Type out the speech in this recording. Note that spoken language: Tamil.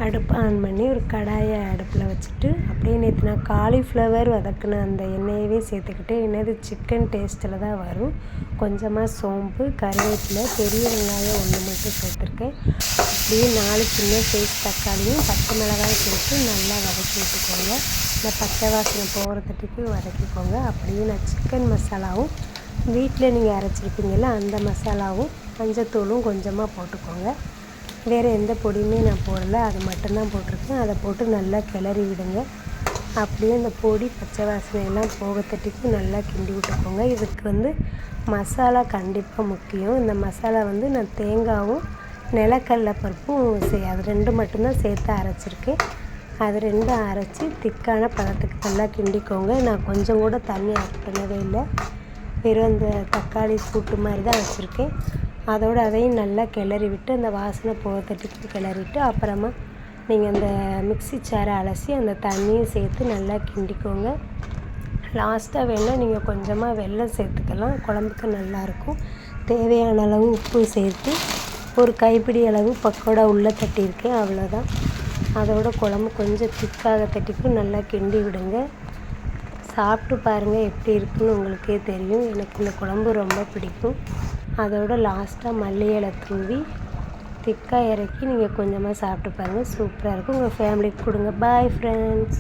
அடுப்பு ஆன் பண்ணி ஒரு கடாயை அடுப்பில் வச்சுட்டு அப்படியே நேற்று நான் காலிஃப்ளவர் வதக்கின அந்த எண்ணெயவே சேர்த்துக்கிட்டு என்னது சிக்கன் டேஸ்ட்டில் தான் வரும். கொஞ்சமாக சோம்பு, கருவேப்பிலை, பெரிய வெங்காயம் 1 மட்டும் சேர்த்துருக்கேன். அப்படியே 4 சின்ன சைஸ் தக்காளியும் பச்சை மிளகாயும் சேர்த்து நல்லா வதக்கி விட்டுக்கோங்க. இந்த பச்சை வாசனை போகிறதுக்கு வதக்கிக்கோங்க. அப்படியே நான் சிக்கன் மசாலாவும் வீட்டில் நீங்கள் அரைச்சிருப்பீங்கள்ல அந்த மசாலாவும் மஞ்சத்தூளும் கொஞ்சமாக போட்டுக்கோங்க. வேறு எந்த பொடியுமே நான் போடலை, அது மட்டும்தான் போட்டிருக்கேன். அதை போட்டு நல்லா கிளறி விடுங்க. அப்படியே அந்த பொடி பச்சை வாசனையெல்லாம் போகத்தட்டிக்கு நல்லா கிண்டி விட்டுக்கோங்க. இதுக்கு மசாலா கண்டிப்பாக முக்கியம். இந்த மசாலா நான் தேங்காயும் நிலக்கடலை பருப்பும் அது 2 மட்டும்தான் சேர்த்து அரைச்சிருக்கேன். அது 2 அரைச்சி திக்கான பதத்துக்கு நல்லா கிண்டிக்கோங்க. நான் கொஞ்சம் கூட தண்ணி ஆட் பண்ணவே இல்லை, வெறும் அந்த தக்காளி கூட்டு மாதிரி தான் வச்சுருக்கேன். அதோடு அதையும் நல்லா கிளறி விட்டு அந்த வாசனை போகத்தட்டிக்கு கிளறிட்டு அப்புறமா நீங்கள் அந்த மிக்ஸி ஜாரை அலசி அந்த தண்ணியும் சேர்த்து நல்லா கிண்டிக்கோங்க. லாஸ்ட்டாக வேணால் நீங்கள் கொஞ்சமாக வெல்லம் சேர்த்துக்கலாம், குழம்புக்கு நல்லாயிருக்கும். தேவையான அளவு உப்பு சேர்த்து ஒரு கைப்பிடி அளவு பக்கோடா உள்ளே தட்டியிருக்கேன், அவ்வளோதான். அதோட குழம்பு கொஞ்சம் திக்காக தட்டிக்கும் நல்லா கிண்டி விடுங்க. சாப்பிட்டு பாருங்கள் எப்படி இருக்குன்னு உங்களுக்கே தெரியும். எனக்கு இந்த குழம்பு ரொம்ப பிடிக்கும். அதோட லாஸ்ட்டாக மல்லி இலை தூவி திக்காக இறக்கி நீங்கள் கொஞ்சமாக சாப்பிட்டு பாருங்கள், சூப்பராக இருக்கும். உங்கள் ஃபேமிலிக்கு கொடுங்க. Bye friends.